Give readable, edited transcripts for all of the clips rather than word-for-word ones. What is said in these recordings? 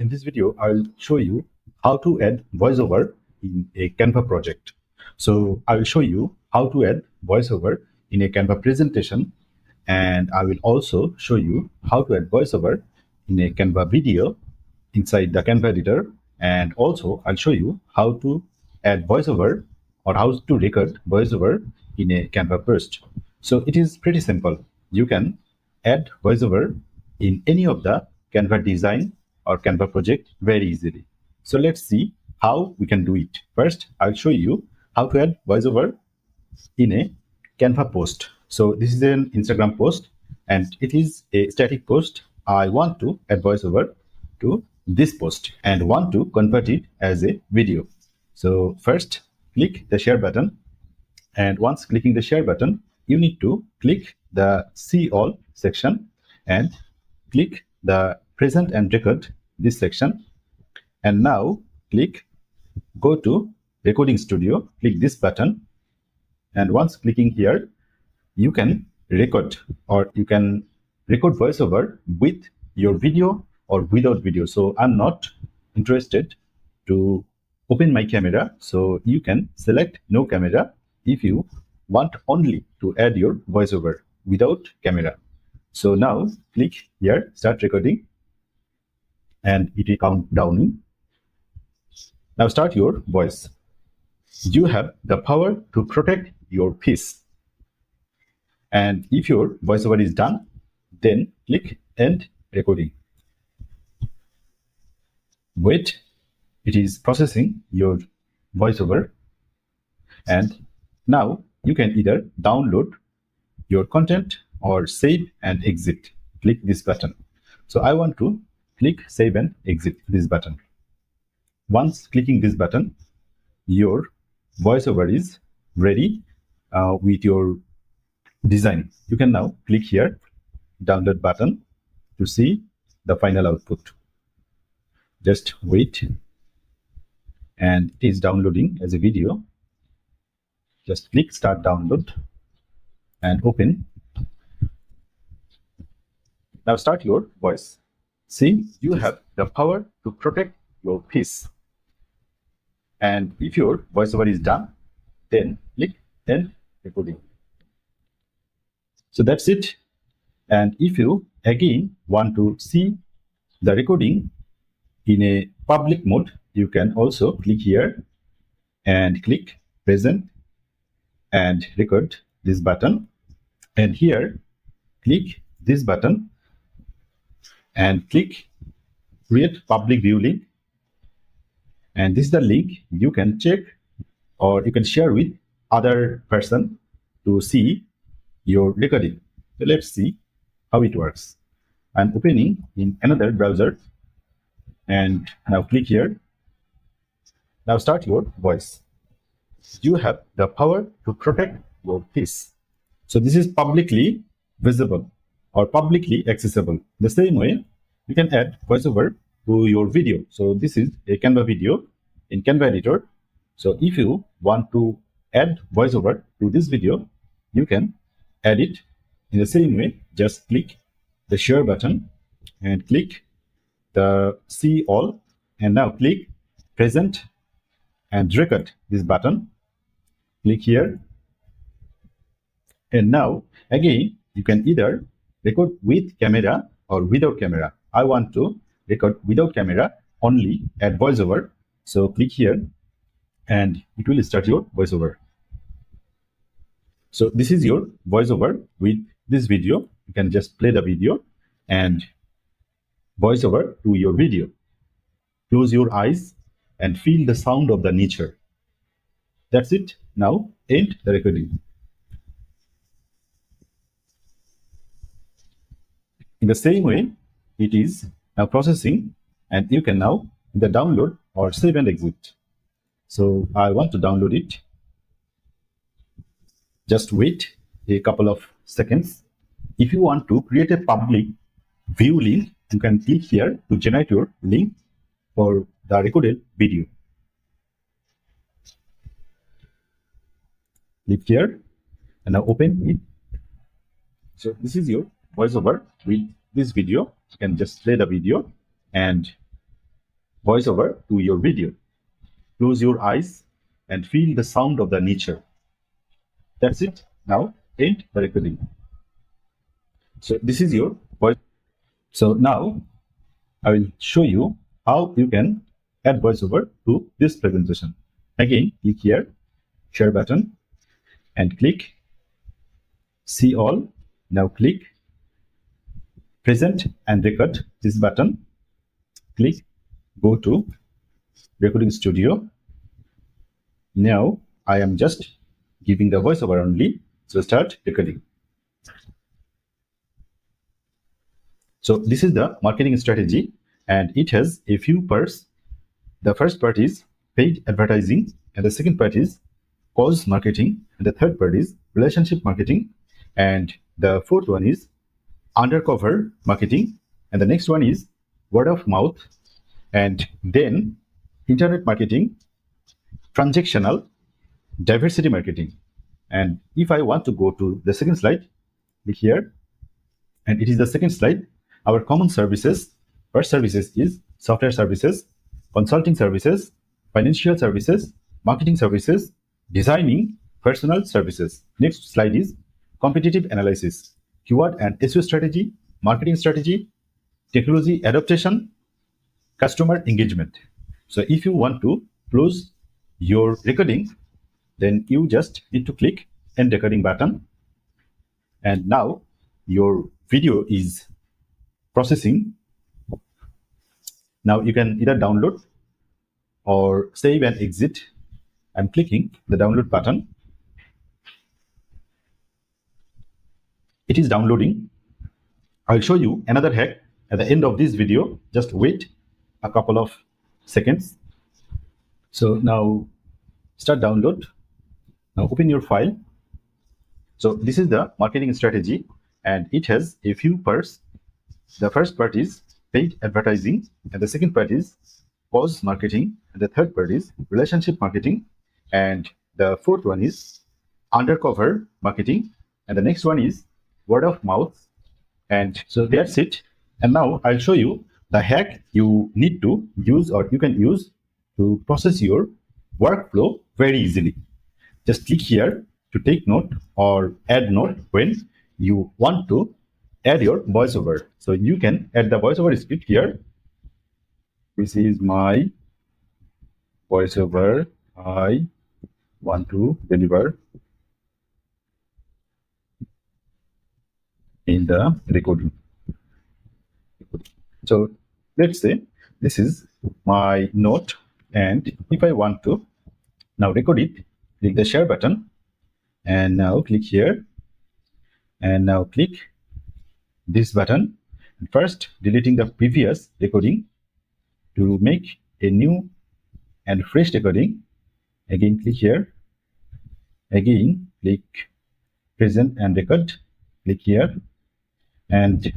In this video, I'll show you how to add voiceover in a Canva project. So I will show you how to add voiceover in a Canva presentation, and I will also show you how to add voiceover in a Canva video inside the Canva editor, and also I'll show you how to add voiceover or how to record voiceover in a Canva post. So it is pretty simple. You can add voiceover in any of the Canva design or Canva project very easily. So let's see how we can do it. First, I'll show you how to add voiceover in a Canva post. So this is an Instagram post and it is a static post. I want to add voiceover to this post and want to convert it as a video. So first, click the share button, and once clicking the share button, you need to click the see all section and click the present and record this section, and now click go to recording studio, click this button, and once clicking here you can record voiceover with your video or without video. So I'm not interested to open my camera, so you can select no camera if you want only to add your voiceover without camera. So now click here start recording and it will count down. Now start your voice. You have the power to protect your peace. And if your voiceover is done, then click end recording. Wait, it is processing your voiceover, and now you can either download your content or save and exit. Click this button. So I want to click save and exit this button. Once clicking this button, your voiceover is ready with your design. You can now click here download button to see the final output. Just wait, and it is downloading as a video. Just click start download and open. Now start your voice. See, you have the power to protect your peace. And if your voiceover is done, then click end recording. So that's it. And if you again want to see the recording in a public mode, you can also click here and click present and record this button, and here click this button and click create public view link, and this is the link you can check or you can share with other person to see your recording. So let's see how it works. I'm opening in another browser, and now click here. Now start your voice. You have the power to protect your peace. So this is publicly visible or publicly accessible. The same way you can add voiceover to your video. So this is a Canva video in Canva editor. So if you want to add voiceover to this video, you can add it in the same way. Just click the share button and click the see all, and now click present and record this button. Click here, and now again you can either record with camera or without camera. I want to record without camera, only add voiceover. So click here and it will start your voiceover. So this is your voiceover with this video. You can just play the video and voiceover to your video. Close your eyes and feel the sound of the nature. That's it. Now end the recording. In the same way, it is now processing, and you can now either download or save and exit. So I want to download it. Just wait a couple of seconds. If you want to create a public view link, you can click here to generate your link for the recorded video. Click here and now open it. So this is your voiceover with this video. You can just play the video and voiceover to your video. Close your eyes and feel the sound of the nature. That's it. Now end the recording. So this is your voice. So now I will show you how you can add voiceover to this presentation. Again, click here, share button, and click see all. Now click present and record this button. Click go to recording studio. Now I am just giving the voiceover only. So start recording. So this is the marketing strategy, and it has a few parts. The first part is paid advertising, and the second part is cause marketing, and the third part is relationship marketing, and the fourth one is undercover marketing, and the next one is word of mouth, and then internet marketing, transactional, diversity marketing. And if I want to go to the second slide, click here, and it is the second slide. Our common services. First services is software services, consulting services, financial services, marketing services, designing, personal services. Next slide is competitive analysis, keyword and SEO strategy, marketing strategy, technology adaptation, customer engagement. So if you want to close your recording, then you just need to click end recording button. And now your video is processing. Now you can either download or save and exit. I'm clicking the download button. It is downloading. I'll show you another hack at the end of this video. Just wait a couple of seconds. So now start download. Now open your file. So this is the marketing strategy, and it has a few parts. The first part is paid advertising, and the second part is cause marketing, and the third part is relationship marketing, and the fourth one is undercover marketing, and the next one is word of mouth. And so that's it. And now I'll show you the hack you need to use, or you can use to process your workflow very easily. Just click here to take note or add note when you want to add your voiceover. So you can add the voiceover script here. This is my voiceover I want to deliver in the recording. So let's say this is my note, and if I want to now record it, click the share button, and now click here, and now click this button. First, deleting the previous recording to make a new and fresh recording. Again, click here. Again, click present and record. Click here. And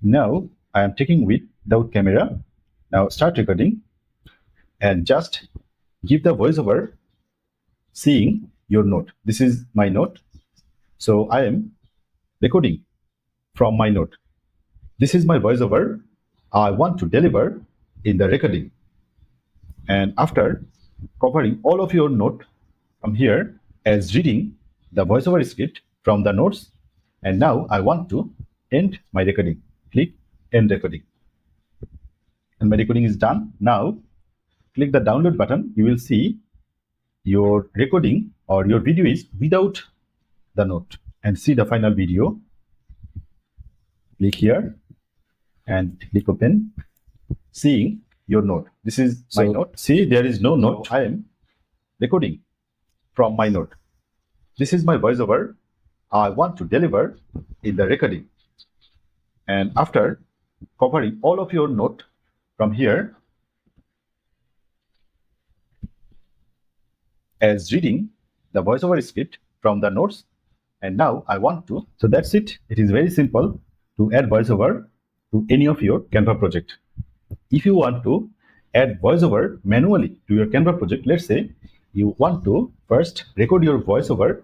now I am taking without camera. Now start recording, and just give the voiceover seeing your note. This is my note. So I am recording from my note. This is my voiceover I want to deliver in the recording. And after covering all of your note from here as reading the voiceover script from the notes, and now I want to end my recording. Click end recording. And my recording is done. Now click the download button. You will see your recording or your video is without the note. And see the final video. Click here and click open. Seeing your note. This is my note. See, there is no note. I am recording from my note. This is my voiceover I want to deliver in the recording. And after covering all of your note from here as reading the voiceover script from the notes, and now I want to. So that's it. It is very simple to add voiceover to any of your Canva project. If you want to add voiceover manually to your Canva project, let's say you want to first record your voiceover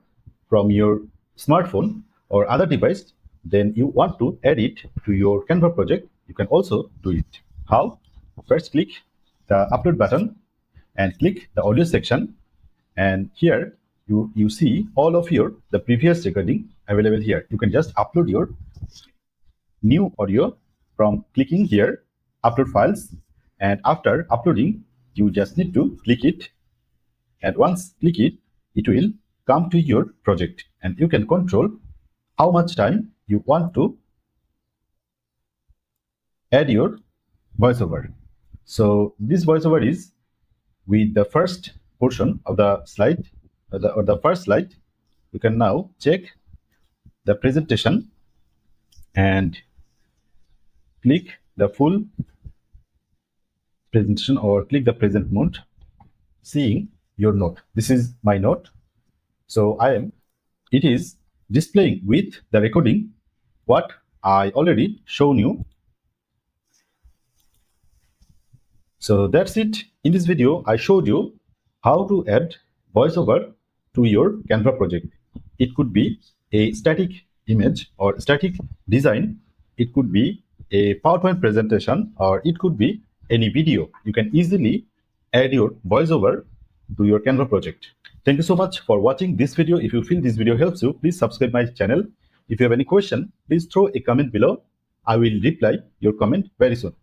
from your smartphone or other device, then you want to add it to your Canva project, you can also do it. How? first click the upload button and click the audio section, and here you see all of your the previous recording available here. You can just upload your new audio from clicking here upload files, and after uploading you just need to click it, and once click it, it will come to your project, and you can control how much time you want to add your voiceover. So this voiceover is with the first portion of the slide, or the first slide. You can now check the presentation and click the full presentation or click the present mode, seeing your note. This is my note. So it is displaying with the recording what I already shown you. So that's it. In this video, I showed you how to add voiceover to your Canva project. It could be a static image or static design. It could be a PowerPoint presentation, or it could be any video. You can easily add your voiceover to your Canva project. Thank you so much for watching this video. If you feel this video helps you, please subscribe my channel. If you have any question, please throw a comment below. I will reply your comment very soon.